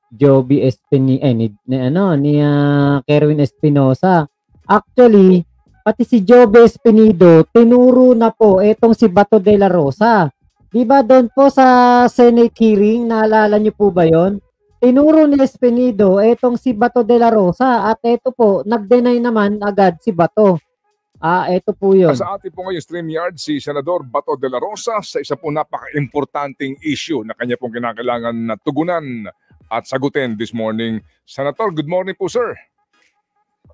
Joby Espini ni Kerwin Espinosa. Actually, pati si Joby Espinido tinuro na po etong si Bato de la Rosa. 'Di ba doon po sa Senate hearing, naalala niyo po ba 'yon? Tinuro ni Espinido etong si Bato de la Rosa at eto po nag-deny naman agad si Bato. Ito po yun. Sa ating po ngayon StreamYard, si Senador Bato de la Rosa sa isa po napaka-importanting issue na kanya pong kinakailangan na tugunan at sagutin this morning. Senator, good morning po, sir.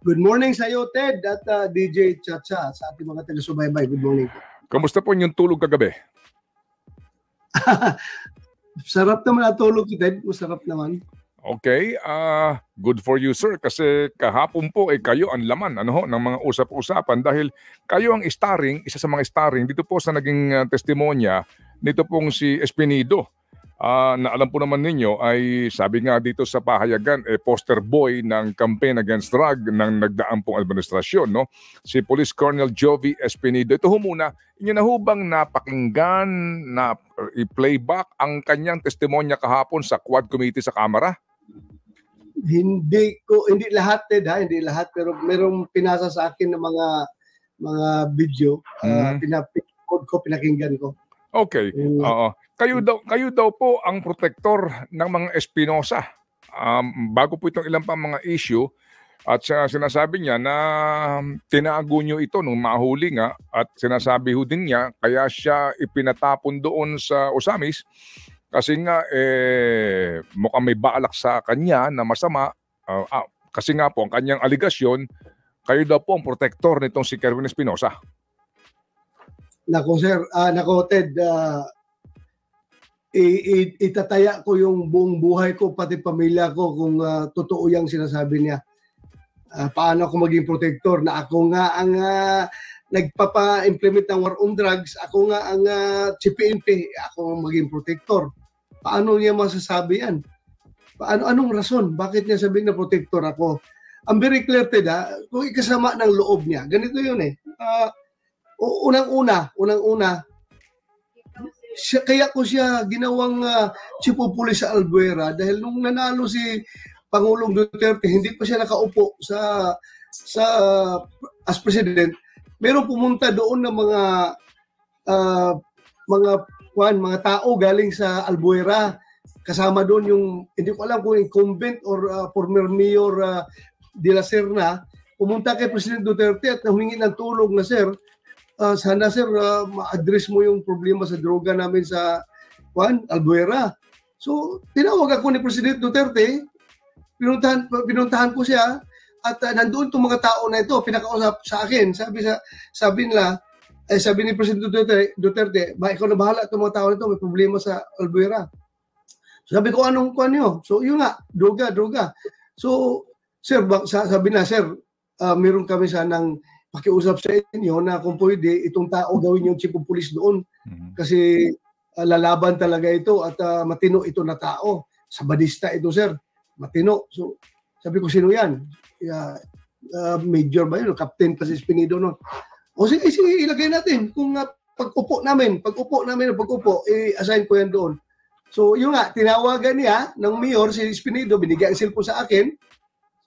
Good morning sa iyo, Ted, at DJ Chacha sa ating mga taga-subaybay. Good morning po. Kamusta po yung tulog kagabi? Sarap naman ang tulog, Ted. Masarap naman. Okay, good for you, sir, kasi kahapon po kayo ang laman ng mga usap-usapan dahil kayo ang isa sa mga starring dito po sa naging testimonya nito pong si Espinido. Na alam po naman ninyo ay sabi nga dito sa pahayagan poster boy ng campaign against drug ng nagdaang pong administrasyon, no? Si Police Colonel Joby Espinido. Ito ho muna, inyo na hubang napakinggan na i-playback ang kanyang testimonya kahapon sa Quad Committee sa Kamara? Hindi lahat, Ted, hindi lahat, pero merong pinasa sa akin ng mga video, pinakinggan ko. Okay. Kayo daw po ang protector ng mga Espinosa. Bago po itong ilang pa mga issue at sinasabi niya na tinago niyo ito nung mahuli nga at sinasabi ho din niya kaya siya ipinatapon doon sa Osamis kasi nga mukhang may balak sa kanya na masama. Kasi nga po ang kanyang aligasyon, kayo daw po ang protector nitong si Kerwin Espinosa. Nako sir, Ted, itataya ko yung buong buhay ko pati pamilya ko kung totoo yung sinasabi niya. Paano ako maging protector na ako nga ang nagpapa-implement ng war on drugs, ako nga ang CPNP, ako ang maging protector. Paano niya masasabi yan? Anong rason? Bakit niya sabihin na protector ako? Ang very clear, Ted, kung ikasama ng loob niya, ganito yun unang-una, kaya ko siya ginawang chief of police sa Albuera dahil nung nanalo si Pangulong Duterte, hindi pa siya nakaupo as president. Meron pumunta doon ng mga tao galing sa Albuera. Kasama doon yung, hindi ko alam kung incumbent or former mayor de la Serna. Pumunta kay President Duterte at humingi ng tulong na, sir, sana sir, ma-address mo yung problema sa droga namin sa Albuera. So, tinawag ako ni President Duterte, pinuntahan ko siya, at nandoon itong mga tao na ito, pinakausap sa akin. Sabi ni President Duterte, ikaw na bahala itong mga tao na ito, may problema sa Albuera. So, sabi ko, anong nyo? So, yun nga, droga. So, sir, sabi na, sir, meron kami sanang pakiusap sa inyo na kung pwede itong tao gawin yung chief of police doon. Kasi lalaban talaga ito at matino ito na tao. Sabadista ito, sir. Matino. So, sabi ko, sino yan? Major ba yun? Captain pa si Espinido noon. O sige, ilagay natin. Kung pag-upo namin, i-assign ko yan doon. So, yun nga, tinawagan niya ng mayor si Espinido, binigyan ang cellphone sa akin.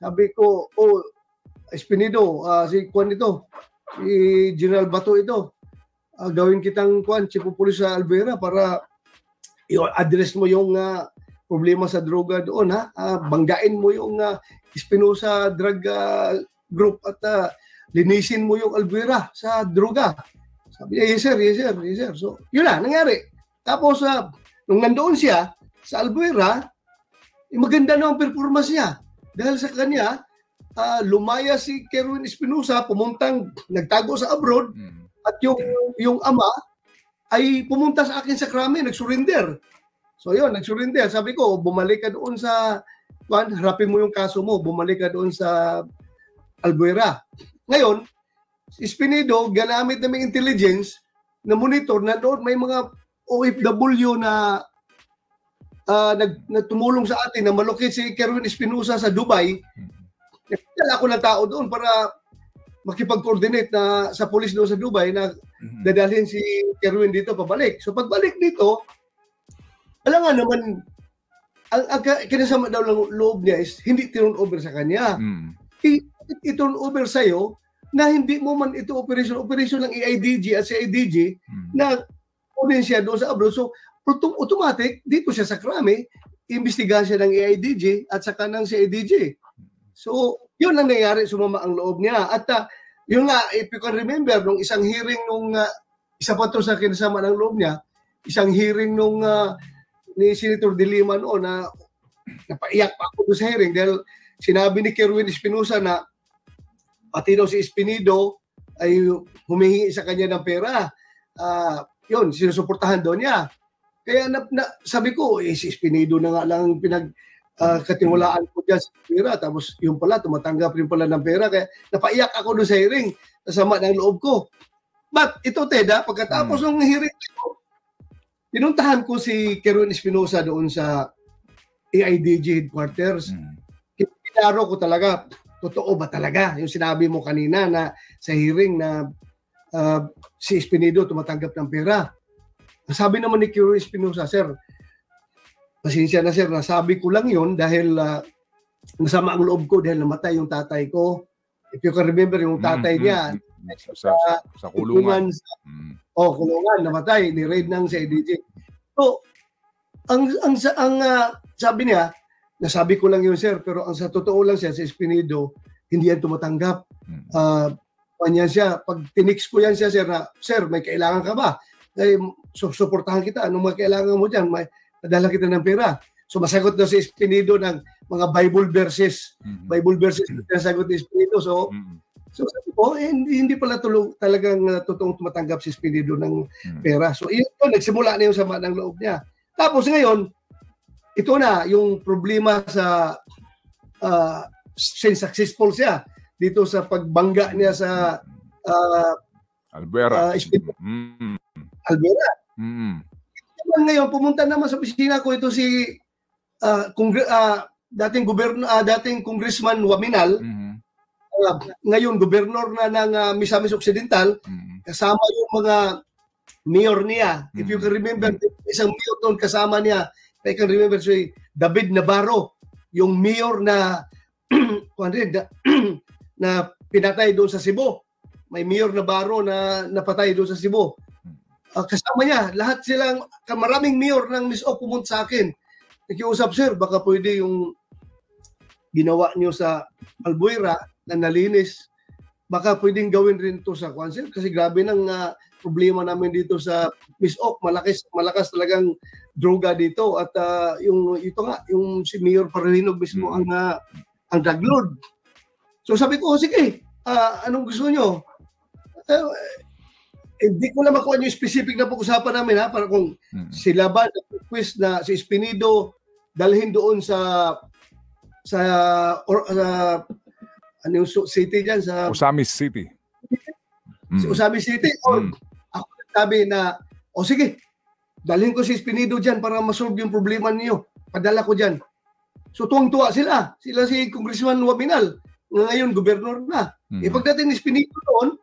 Sabi ko, Espinido, si Juan ito, si General Bato ito, gawin kitang chief of police sa Albuera para i-address mo yung problema sa droga doon, banggain mo yung Espinosa drug group at linisin mo yung Albuera sa droga. Sabi niya, yes sir. So, yun na, nangyari. Tapos, nung nandoon siya sa Albuera, maganda na ang performance niya. Dahil sa kanya, lumaya si Kerwin Espinosa, nagtago sa abroad, at yung ama ay pumunta sa akin sa krami, nag-surrender. So yun, nag-surrender. Sabi ko, bumalik ka doon sa, harapin mo yung kaso mo, bumalik ka doon sa Albuera. Ngayon, Espinido, ganamit namin intelligence na monitor na doon may mga OFW na tumulong sa atin na malocate si Kerwin Espinosa sa Dubai. Nagdala ako ng tao doon para makipag-coordinate sa police doon sa Dubai na dadalhin si Kerwin dito pabalik. So pagbalik dito, alam nga naman, ang kinasama daw ng loob niya is hindi turn over sa kanya. I-turn over sa'yo na hindi mo man ito operation ng EIDG at CIDG na kunin siya doon sa abroad. So, automatic, dito siya sa krami, imbestigahan siya ng EIDG at saka ng CIDG. So, yun ang nangyari, sumama ang loob niya. At yun nga, if you can remember, nung isang hearing nung, isa pa to sa kinasama ng loob niya, isang hearing nung ni Senator De Lima noon na napaiyak pa ako doon sa hearing dahil sinabi ni Kerwin Espinosa na pati daw si Espinido ay humihingi sa kanya ng pera. Yun, sinusuportahan daw niya. Kaya sabi ko, si Espinido na nga lang pinagkatiwalaan ko dyan sa pera. Tapos yung pala, tumatanggap rin pala ng pera. Kaya napaiyak ako doon sa hearing. Kasama ng loob ko. But ito, Teda, pagkatapos ng hearing ko, pinuntahan ko si Kerwin Espinosa doon sa EIDG headquarters. Kinaro ko talaga, totoo ba talaga yung sinabi mo kanina na sa hearing na si Espinido tumatanggap ng pera. Sabi naman ni Kerwin Espinosa, sir, pasensya na sir, nasabi ko lang yun dahil masama ang loob ko dahil namatay yung tatay ko. If you can remember, yung tatay niya sa kulungan. Kulungan, namatay, ni-raid ng CIDG. So, ang sabi niya, nasabi ko lang yun sir, pero ang sa totoo lang siya, si Espinido, hindi yan tumatanggap. Panyan siya, pag tinix ko yan siya, sir, na, sir, may kailangan ka ba? Ay, suportahan kita, anong may kailangan mo dyan? May nadala kita ng pera. So, masagot daw si Espinido ng mga Bible verses. Bible verses na sagot ni Espinido. So sabi ko, hindi pala talagang totoong tumatanggap si Espinido ng pera. So, yun, nagsimula na yung sama ng loob niya. Tapos ngayon, ito na yung problema sa since successful siya dito sa pagbangga niya sa Albuera. Albuera. Ngayon, pumunta naman sa opisina ko ito si dating Congressman Waminal, ngayon gobernador na ng Misamis Occidental, kasama yung mga mayor niya. If you can remember, isang mayor doon kasama niya, I can remember si David Navarro, yung mayor na na pinatay doon sa Cebu. May mayor Navarro na napatay doon sa Cebu. Kasama niya, lahat silang, maraming mayor ng MISOC pumunta sa akin. Nakiusap, sir, baka pwede yung ginawa niyo sa Albuera na nalinis, baka pwedeng gawin rin to sa Kwanzaa kasi grabe ng problema namin dito sa MISOC. Malakas talagang droga dito at yung si Mayor Paralinog mismo ang drug lord. So sabi ko, sige, anong gusto niyo? Hindi ko lang makuha yung specific na pag-usapan namin ha, para kung sila ba na-request na si Espinido dalhin doon sa ano yung city dyan? Sa Osamis City. Sa Osamis City. Ako sabi na, sige, dalhin ko si Espinido dyan para masolve yung problema niyo. Padala ko dyan. So tuwang-tuwa sila. Sila si Congressman Waminal. Ngayon, gobernador na. Pagdating ni Espinido doon,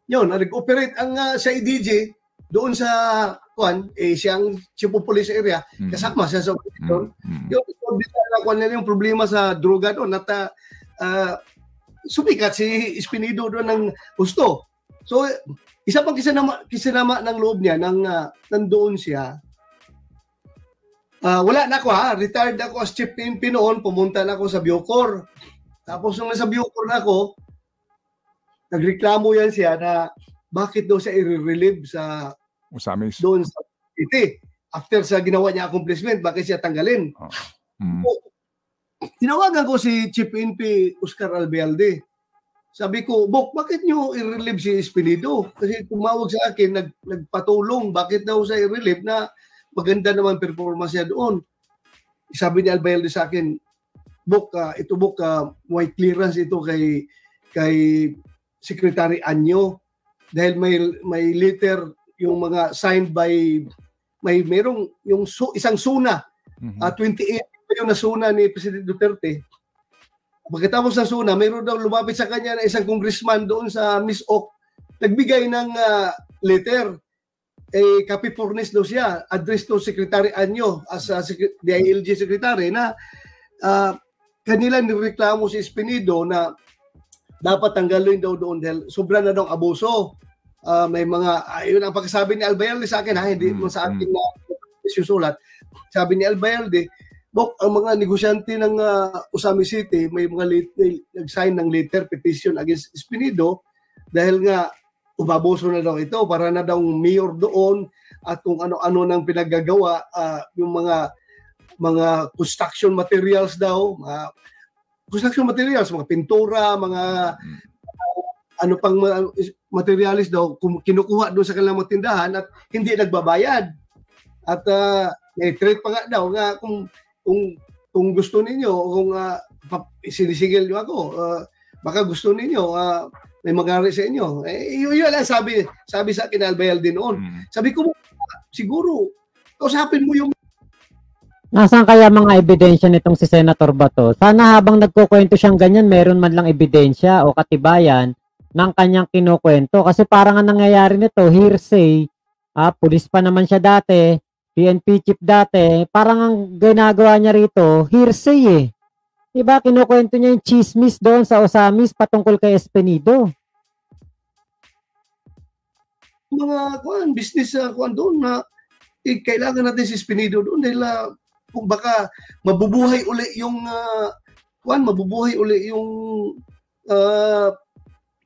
yun, nag-operate ang sa IDG doon sa siyang chief of police area, kasama siya sa operation. Yung problema sa droga doon at sumikat si Espinido doon ng gusto. So, isa pang kisinama ng loob niya nandoon siya. Wala na ako retired ako as chief PNP noon, pumunta na ako sa Bucor. Tapos nung nasa Bucor na ako, nagreklamo yan siya na bakit daw siya i-relieve sa Osamis. Doon sa city. After sa ginawa niya accomplishment, bakit siya tanggalin? Tinawagan ko si Chief NP Oscar Albialde. Sabi ko, Bok, bakit nyo i-relieve si Espinido? Kasi tumawag sa akin, nagpatulong. Bakit daw siya i-relieve na maganda naman performance niya doon? Sabi ni Albialde sa akin, Bok, may clearance ito kay Secretary Anyo dahil may letter yung mga signed by merong yung isang suna 28 yung nasuna ni President Duterte. Pagkatapos ng suna, mayroon daw lumapit sa kanya na isang congressman doon sa MISOC nagbigay ng letter copy furnish daw siya, address to Secretary Anyo as DILG Secretary na kanila nireklamo si Espinido na dapat tanggalin daw doon dahil sobra na daw abuso. May mga, yun ang pagkasabi ni Albayalde sa akin, hindi mo sa akin na isusulat. Sabi ni Albayalde, Bok, ang mga negosyante ng Usami City, may mga nag-sign ng letter petition against Espinido dahil nga umabuso na daw ito para na daw mayor doon at kung ano-ano nang pinaggagawa, yung mga construction materials daw, mga pintura, mga ano pang materials daw kinukuha doon sa kanilang mga tindahan at hindi nagbabayad. At may threat pa nga daw nga kung gusto ninyo, kung sinisigil nyo ako, baka gusto ninyo, may mangyari sa inyo. Yun lang sabi sa akin Albayalde noon. Sabi ko, siguro, kausapin mo yung... Nasaan kaya mga ebidensya nitong si Senator Bato? Sana habang nagkukwento siyang ganyan, meron man lang ebidensya o katibayan ng kanyang kinukwento. Kasi parang ang nangyayari nito, hearsay, pulis pa naman siya dati, PNP chief dati, parang ang ginagawa niya rito, hearsay eh. Diba, kinukwento niya yung chismis doon sa Osamis patungkol kay Espinido. Mga business doon na kailangan natin si Espinido doon dahil kung baka mabubuhay uli yung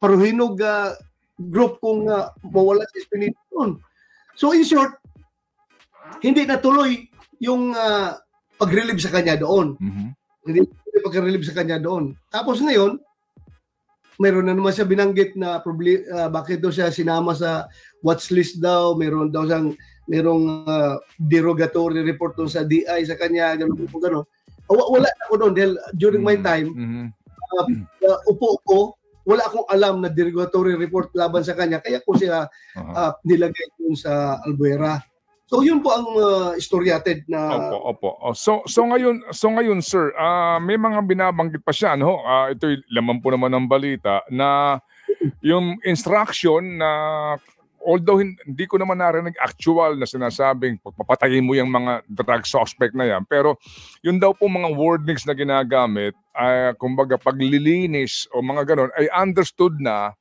Paruhinog group kung mawala si Espinido doon. So in short, hindi natuloy yung pag-relieve sa kanya doon. Hindi pag-relieve sa kanya doon. Tapos ngayon, mayroon na naman siya binanggit na bakit daw siya sinama sa watchlist daw, merong derogatory report doon sa DI sa kanya, gano'n. Wala ako doon dahil during my time, upo wala akong alam na derogatory report laban sa kanya, kaya ko siya nilagay doon sa Albuera. So yun po ang istoryated na... Opo. So ngayon sir, may mga binabanggit pa siya, no? Ito'y laman po naman ng balita na yung instruction na although hindi ko naman narinig actual na sinasabing papatayin mo yung mga drug suspect na yan, pero yun daw po mga wordings na ginagamit, kumbaga paglilinis o mga ganon, ay understood na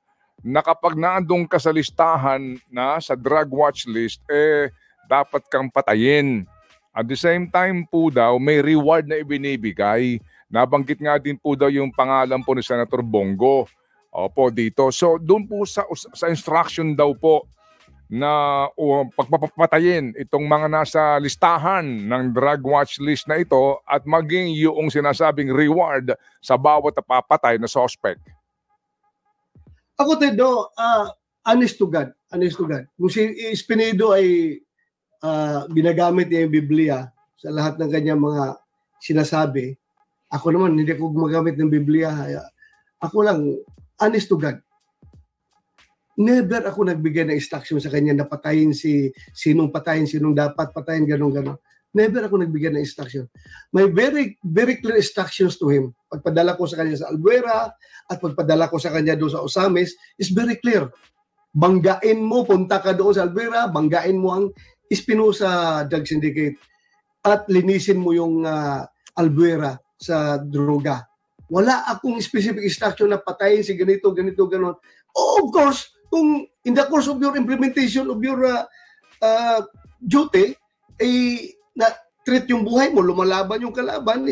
kapag naandong ka sa listahan na sa drug watch list, dapat kang patayin. At the same time po daw, may reward na ibinibigay. Nabanggit nga din po daw yung pangalan po ni Senator Bongo. Opo, dito. So, doon po sa instruction daw po na pagpapatayin itong mga nasa listahan ng drug watch list na ito at maging yung sinasabing reward sa bawat papatay na suspect. Ako, Tedo, honest to God. Kung si Espinido ay ginagamit niya yung Biblia sa lahat ng kanyang mga sinasabi. Ako naman, hindi ako gumagamit ng Biblia. Ako lang, honest to God. Never ako nagbigay ng instruction sa kanya na patayin sinong dapat patayin, gano'n. Never ako nagbigay ng instruction. May very, very clear instructions to him. Pagpadala ko sa kanya sa Albuera at pagpadala ko sa kanya doon sa Osamis is very clear. Banggain mo, punta ka doon sa Albuera, banggain mo ang Espinosa Drug Syndicate at linisin mo yung Albuera sa droga. Wala akong specific instruction na patayin si ganito, ganon. Oh, of course, kung in the course of your implementation of your duty, na treat yung buhay mo, lumalaban yung kalaban,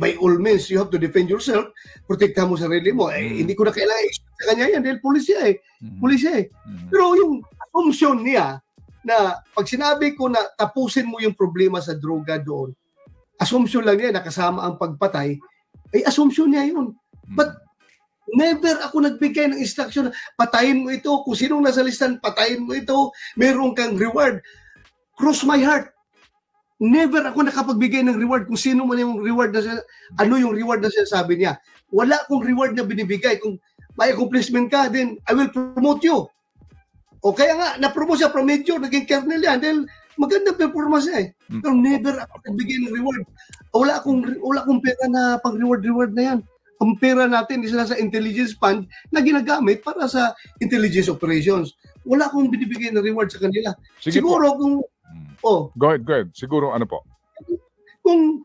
by all means, you have to defend yourself, protektahan mo sarili mo. Hindi ko na kailangan sa kanya yan dahil pulisya eh. Pero yung assumption niya, na pag sinabi ko na tapusin mo yung problema sa droga doon, assumption lang niya, nakasama ang pagpatay, ay assumption niya yun. But never ako nagbigay ng instruction na patayin mo ito, kung sinong nasa listan, patayin mo ito, meron kang reward. Cross my heart. Never ako nakapagbigay ng reward kung sino man yung reward na siya, ano yung reward na sinasabi niya. Wala akong reward na binibigay. Kung may accomplishment ka, then I will promote you. O kaya nga, na-promote siya from major, naging colonel yan, dahil magandang performance niya eh. Pero never ako nagbigay ng reward. Wala akong pera na pang-reward na yan. Ang pera natin isa sa intelligence fund na ginagamit para sa intelligence operations. wala akong binibigay na reward sa kanila. Sige Siguro po. kung, Go ahead. Siguro ano po? kung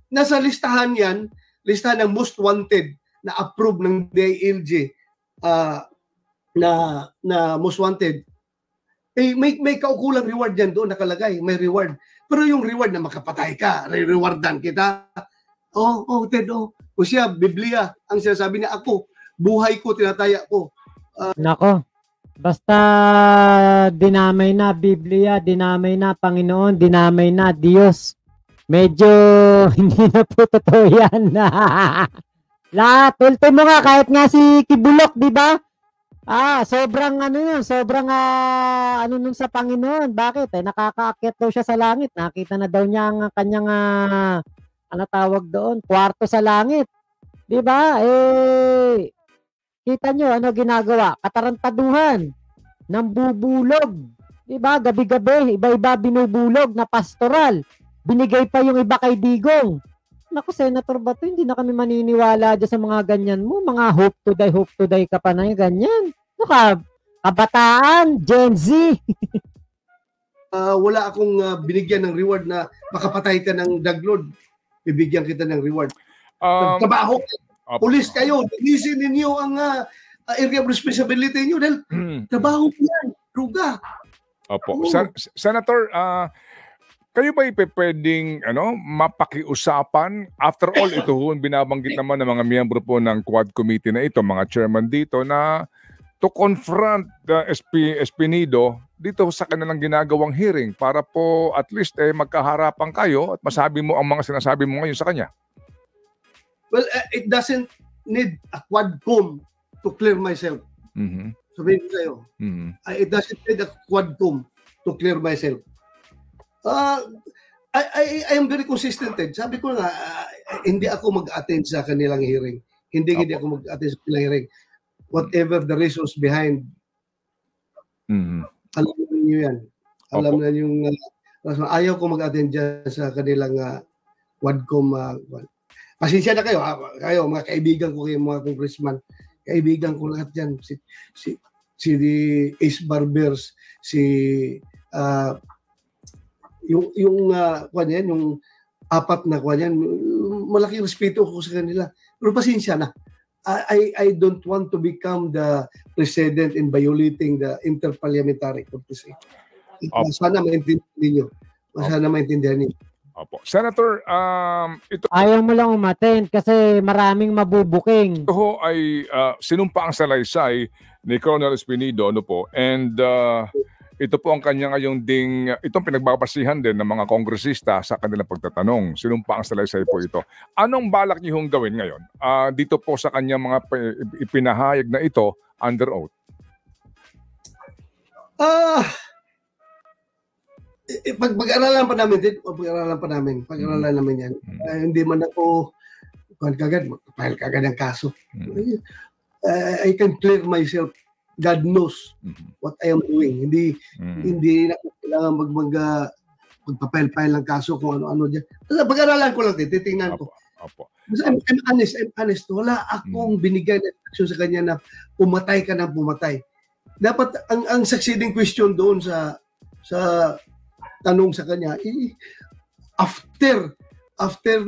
nasa listahan yan, listahan ng most wanted na approve ng DILG na most wanted, may kaukulang reward yan doon nakalagay, may reward. Pero yung reward na makapatay ka, rewardan kita. Ted, o siya, Biblia, ang sinasabi niya, ako, buhay ko, tinataya ko. Nako, basta dinamay na Biblia, dinamay na Panginoon, dinamay na Diyos. Medyo hindi na po totoo yan. Lahat, ultimo nga, kahit nga si Kibulok, di ba? Sobrang sobrang nun sa Panginoon. Bakit? Nakakaakyat daw siya sa langit. Nakita na daw niya ang kanyang ano tawag doon, kwarto sa langit. 'Di ba? Kita nyo ano ginagawa? Katarantaduhan, nambubulog. 'Di ba? Gabi-gabi, iba-iba binubulog na pastoral. Binigay pa yung iba kay Digong. Naku, Senator Bato, hindi na kami maniniwala dyan sa mga ganyan mo. Mga hope to die ka pa na yung ganyan. Kabataan, Gen Z. Wala akong binigyan ng reward na makapatay ka ng daglod. Bibigyan kita ng reward. Trabaho, pulis kayo, linisin ninyo ang area of responsibility niyo dahil trabaho po yan, druga. Opo. Senator, kayo ba pwedeng mapakiusapan? After all, ito binabanggit naman ng mga miyembro po ng Quad Committee na ito, mga chairman dito, na to confront Espinido dito sa kanilang ginagawang hearing para po at least magkaharapan kayo at masabi mo ang mga sinasabi mo ngayon sa kanya. Well, it doesn't need a quadcom to clear myself. Sabihin ko sa'yo. It doesn't need a quadcom to clear myself. I am very consistent. Sabi ko nga, hindi ako mag-attend sa kanilang hearing. Hindi ako mag-attend sa kanilang hearing. Whatever the reasons behind, alam niyo yan. Alam na yung, ayaw ko mag-attend dyan sa kanilang quadcom. Pasensya na kayo, mga kaibigan ko, kayo mga congressman, kaibigan ko lahat dyan. Si Ace Barbers, yung apat na yan, malaking respeto ko sa kanila. Pero pasensya na. I don't want to become the president in violating the interparliamentary courtesy. Sana maintindihan niyo. Opo. Senator, ito ayaw mo lang umattend kasi maraming mabubuking. Ito ay sinumpa ang salaysay ni Colonel Espinido, and ito po ang kanya ngayong itong pinagbabasihan din ng mga kongresista sa kanilang pagtatanong. Sinumpa ang salaysay po ito. Anong balak niyo gawin ngayon? Dito po sa kanyang mga ipinahayag na ito under oath. Pag-aralan pa namin yan. Hindi man ako file kagad ng kaso. I can clear myself. God knows what I am doing. Hindi na kailangan magpapile-file ng kaso kung ano-ano dyan. Pag-aralan ko lang din, titingnan ko. I'm honest. Wala akong binigay na action sa kanya na pumatay ka ng pumatay. Dapat ang succeeding question doon sa tanong sa kanya, after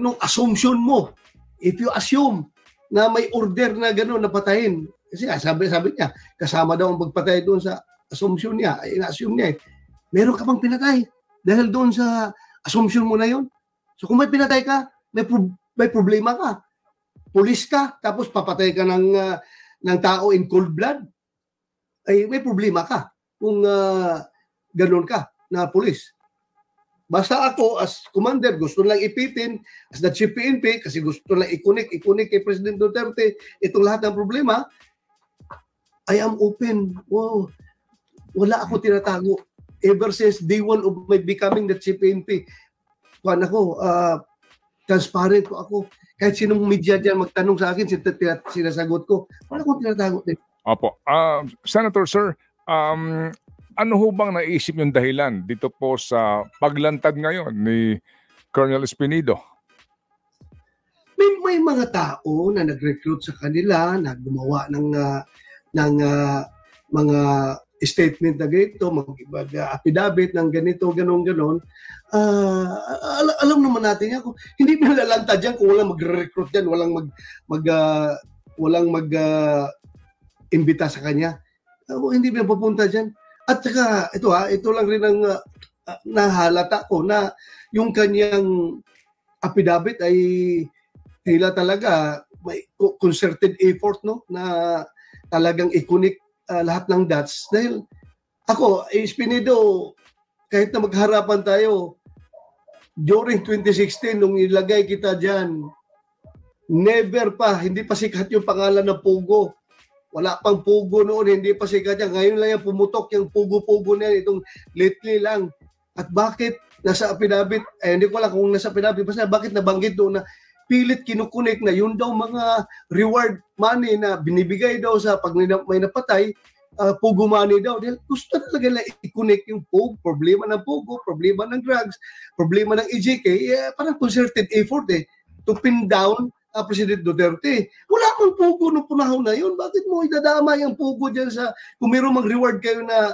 nung assumption mo, if you assume na may order na gano'n na patayin, kasi sabi niya, kasama daw ang pagpatay doon sa assumption niya, ina-assume niya meron ka bang pinatay dahil doon sa assumption mo na yon. So kung may pinatay ka, may problema ka. Pulis ka, tapos papatay ka ng tao in cold blood, ay may problema ka kung gano'n ka na pulis. Basta ako as commander, gusto lang ipitin as the chief PNP kasi gusto lang ikunik kay President Duterte itong lahat ng problema. I am open. Wow. Wala ako tinatago. Ever since day one of my becoming the chief PNP, transparent ko ako. Kahit sinong media dyan magtanong sa akin, sinasagot ko. Wala akong tinatago. Opo. Senator, sir, ano ho bang naisip yung dahilan dito po sa paglantad ngayon ni Colonel Espinido? May mga tao na nag-recruit sa kanila, na gumawa ng mga statement na ganito, mag-affidavit ng ganito, ganon. Alam naman natin yan. Hindi nalalantad yan kung walang mag-recruit yan, walang mag-imbita sa kanya. Hindi ba papunta dyan? At saka, ito lang rin ang nahalata ko na yung kanyang affidavit ay tila talaga may concerted effort, no, na talagang i-connect lahat ng dots. Dahil ako, Espinido, kahit na magharapan tayo during 2016 nung ilagay kita dyan, hindi pa sikat yung pangalan ng Pogo. Wala pang Pogo noon, hindi pa sikat yan. Ngayon lang yan pumutok yung Pogo-Pogo na yan, itong lately lang. At bakit nasa affidavit, hindi ko alam kung nasa affidavit, basta bakit nabanggit doon na pilit kinukunik na yun daw mga reward money na binibigay daw sa pag may napatay, Pogo money daw. Dahil gusto talaga na i-connect yung Pogo, problema ng Pogo, problema ng drugs, problema ng EJK, parang concerted effort to pin down President Duterte. Wala mang Pogo nung panahon na yun. Bakit mo idadamay ang Pogo dyan sa kung mayroong mag-reward kayo na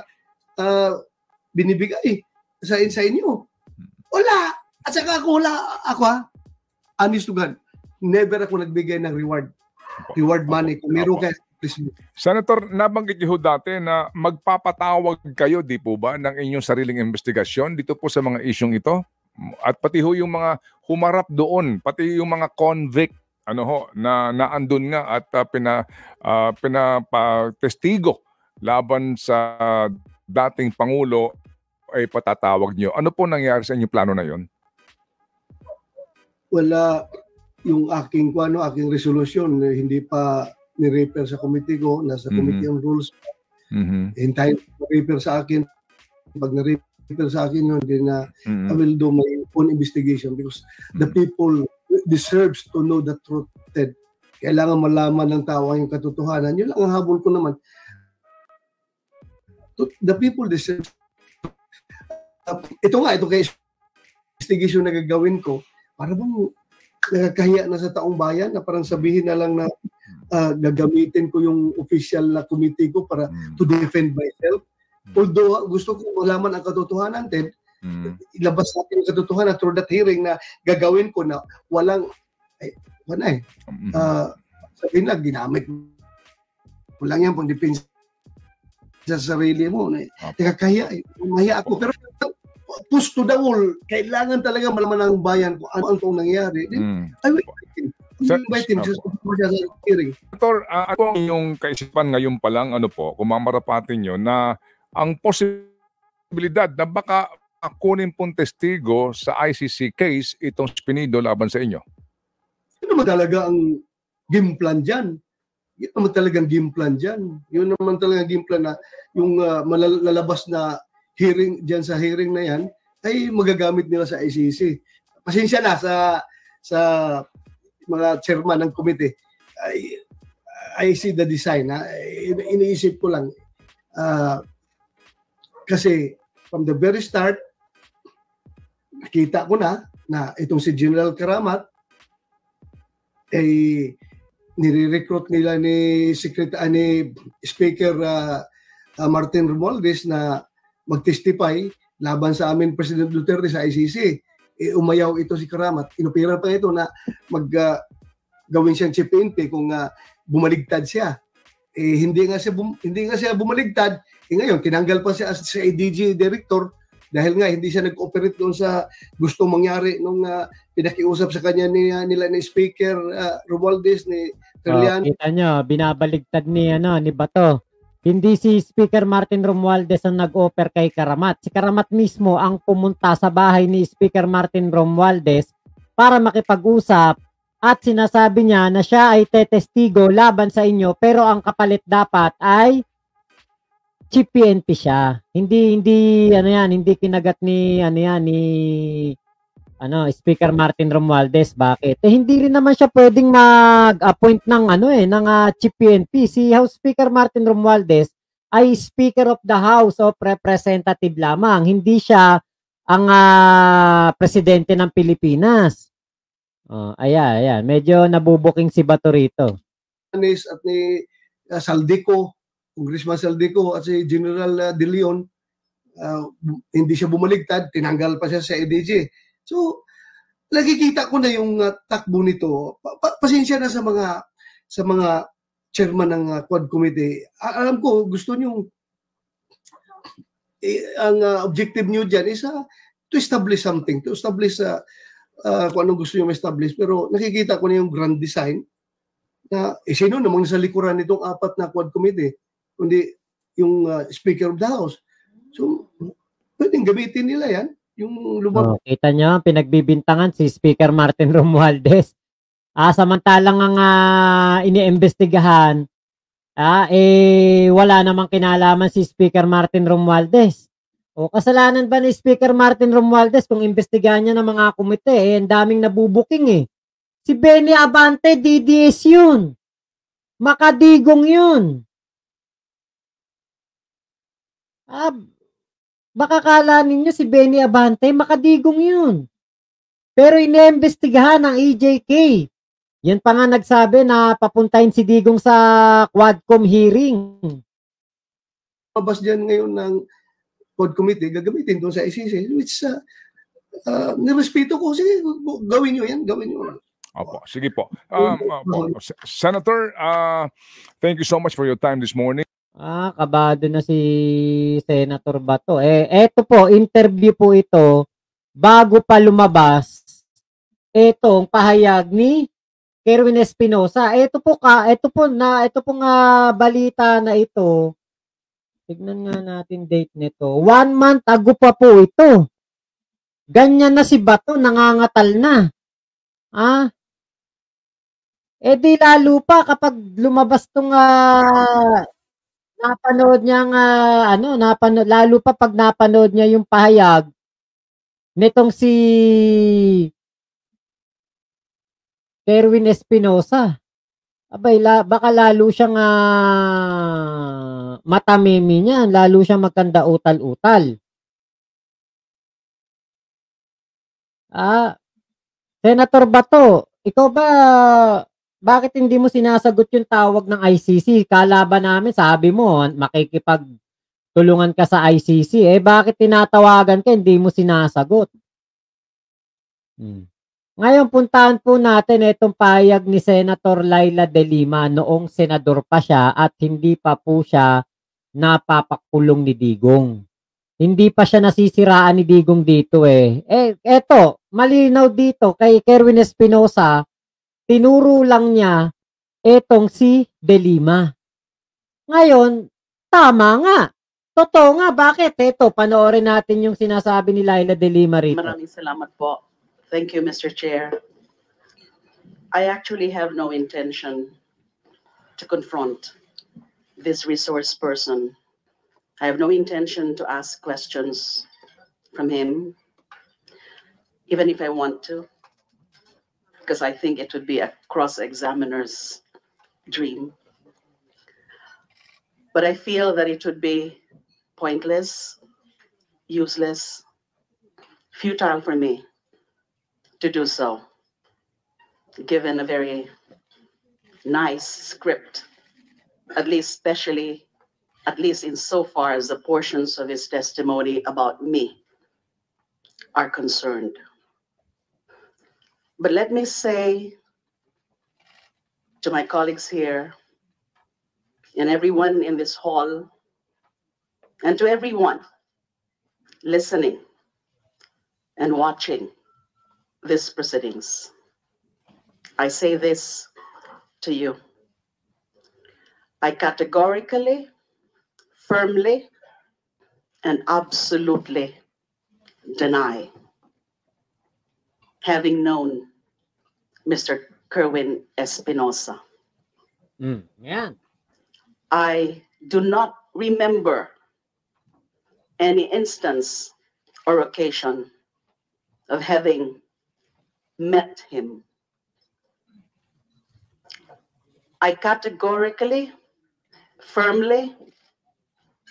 binibigay sa inyo? Wala. At saka ako, honest to God, never ako nagbigay ng reward money. Kung meron kayo, please. Senator, nabanggit niyo dati na magpapatawag kayo, di po ba, ng inyong sariling investigasyon dito po sa mga isyong ito? At pati ho yung mga humarap doon, pati yung mga convict na naandun nga at pinapatestigo laban sa dating Pangulo ay patatawag niyo. Ano po nangyari sa inyong plano na yon? Wala yung aking resolution, hindi pa ni-refer sa committee ko, nasa committee on rules. Hintayin refer sa akin. Pag na-refer sa akin yun, then I will do my own investigation because the people deserves to know the truth. Kailangan malaman ng tao yung katotohanan. Yun lang ang habol ko naman. The people deserve. Ito kay investigation na gagawin ko, para bang nakakahiya na sa taong bayan na parang sabihin na lang na gagamitin ko yung official na committee ko para to defend myself. Although gusto ko malaman ang katotohanan, Ted, ilabas natin ang katotohanan through that hearing na gagawin ko na sabihin na ginamit mo lang yan pang depensa sa sarili mo. Nakakahiya. Mahiya ako. Pero push to the wall, kailangan talaga malaman ng bayan kung ano ang nangyayari. I will invite him sa hearing. Senator, ano ang inyong kaisipan ngayon pa lang, kung mamarapatin nyo, na ang posibilidad na baka kunin pong testigo sa ICC case itong Espinido laban sa inyo? Yun naman talaga ang game plan dyan. Yun naman talagang game plan dyan. Yun naman talagang game plan na yung malalabas na hearing dyan sa hearing na yan ay magagamit nila sa ICC. Pasensya na sa mga chairman ng committee. I see the design. Iniisip ko lang. Kasi from the very start, nakita ko na itong si General Karamat ay nire-recruit nila ni Speaker Martin Romualdez na mag-testify laban sa amin President Duterte sa ICC. Umayaw ito si Karamat. Inupiran pa ito na gawin siyang chief PNP kung bumaligtad siya. Hindi nga siya bumaligtad. Ngayon, tinanggal pa siya sa ADG director dahil nga hindi siya nag-cooperate doon sa gusto mangyari nung pinakiusap sa kanya nila ni Speaker Romualdez ni Trillian. Kita nyo, binabaligtad ni Bato. Hindi si Speaker Martin Romualdez ang nag-offer kay Karamat. Si Karamat mismo ang pumunta sa bahay ni Speaker Martin Romualdez para makipag-usap at sinasabi niya na siya ay tetestigo laban sa inyo pero ang kapalit dapat ay chief PNP siya. Hindi kinagat ni Speaker Martin Romualdez. Bakit? Hindi rin naman siya pwedeng mag-appoint ng chief PNP. Si House Speaker Martin Romualdez ay Speaker of the House of Representative lamang. Hindi siya ang presidente ng Pilipinas. Ayan. Medyo nabubuking si Bato rito. At ni Saldico, Congressman Saldico at si General De Leon, hindi siya bumaligtad, tinanggal pa siya sa EDG. So, nakikita ko na yung takbo nito. Pasensya na sa mga chairman ng Quad Committee. Alam ko, gusto nyo, ang objective nyo dyan is to establish something, to establish kung anong gusto nyo ma-establish. Pero nakikita ko na yung grand design na sino namang sa likuran nitong 4 na Quad Committee, kundi yung Speaker of the House. So, pwedeng gamitin nila yan. Yung kita nyo, pinagbibintangan si Speaker Martin Romualdez. Samantalang ang iniimbestigahan, wala namang kinalaman si Speaker Martin Romualdez. O kasalanan ba ni Speaker Martin Romualdez kung imbestigahan niya ng mga komite? Ang daming nabubuking Si Benny Abante, DDS yun. Makadigong yun. Baka kala ninyo si Benny Abante, makadigong yun. Pero iniimbestigahan ng EJK. Yan pa nga nagsabi na papuntahin si Digong sa Quadcom hearing. Mabas dyan ngayon ng Quad Committee, gagamitin doon sa ICC, which nirespeto ko. Sige, gawin nyo yan, gawin nyo. Opo, sige po. Senator, thank you so much for your time this morning. Kabado na si Senator Bato. Eto po, interview po ito bago pa lumabas etong pahayag ni Kerwin Espinosa. Ito pong balita na ito. Tignan nga natin date nito. 1 month ago pa po ito. Ganyan na si Bato, nangangatal na. Di lalo pa kapag lumabas tong napanood niya lalo pa pag napanood niya yung pahayag nitong si Kerwin Espinosa. Abay, baka lalo siyang matamimi niya, lalo siyang magkanda utal-utal. Senator Bato, ikaw ba bakit hindi mo sinasagot yung tawag ng ICC? Kalaban namin, sabi mo, makikipagtulungan ka sa ICC. Bakit tinatawagan ka, hindi mo sinasagot? Ngayon, puntahan po natin itong pahayag ni Senator Laila De Lima noong senador pa siya at hindi pa po siya napapakulong ni Digong. Hindi pa siya nasisiraan ni Digong dito Eto, malinaw dito kay Kerwin Espinosa, tinuro lang niya etong si De Lima. Ngayon, tama nga. Totoo nga. Bakit? Ito, panoorin natin yung sinasabi ni Laila De Lima rito. Maraming salamat po. Thank you, Mr. Chair. I actually have no intention to confront this resource person. I have no intention to ask questions from him, even if I want to. Because I think it would be a cross-examiner's dream. But I feel that it would be pointless, useless, futile for me to do so, given a very nice script, at least insofar as the portions of his testimony about me are concerned. But let me say to my colleagues here and everyone in this hall and to everyone listening and watching these proceedings, I say this to you. I categorically, firmly, and absolutely deny having known Mr. Kerwin Espinosa. Yeah. I do not remember any instance or occasion of having met him. I categorically, firmly,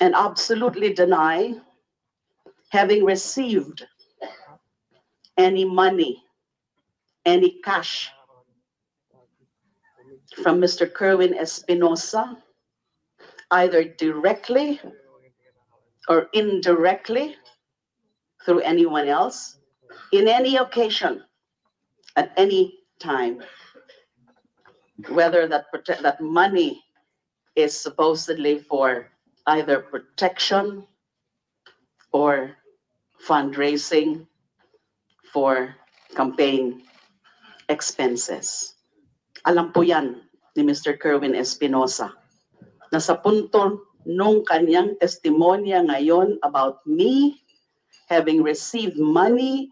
and absolutely deny having received any money, any cash from Mr. Kerwin Espinosa either directly or indirectly through anyone else, in any occasion, at any time, whether that money is supposedly for either protection or fundraising for campaign expenses. Alam po yan ni Mr. Kerwin Espinosa na sa punto nung kanyang testimonya ngayon about me having received money,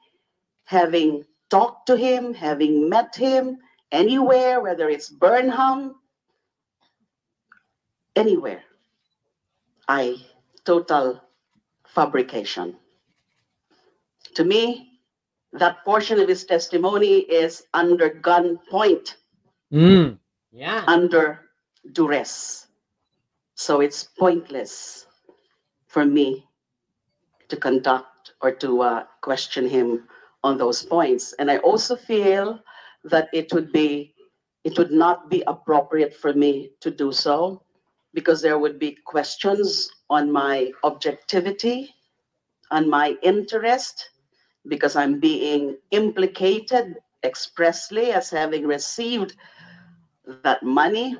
having talked to him, having met him anywhere, whether it's Burnham, anywhere, total fabrication. To me, that portion of his testimony is under gunpoint, Yeah. under duress. So it's pointless for me to conduct or to question him on those points. And I also feel that it would not be appropriate for me to do so, because there would be questions on my objectivity, on my interest, because I'm being implicated expressly as having received that money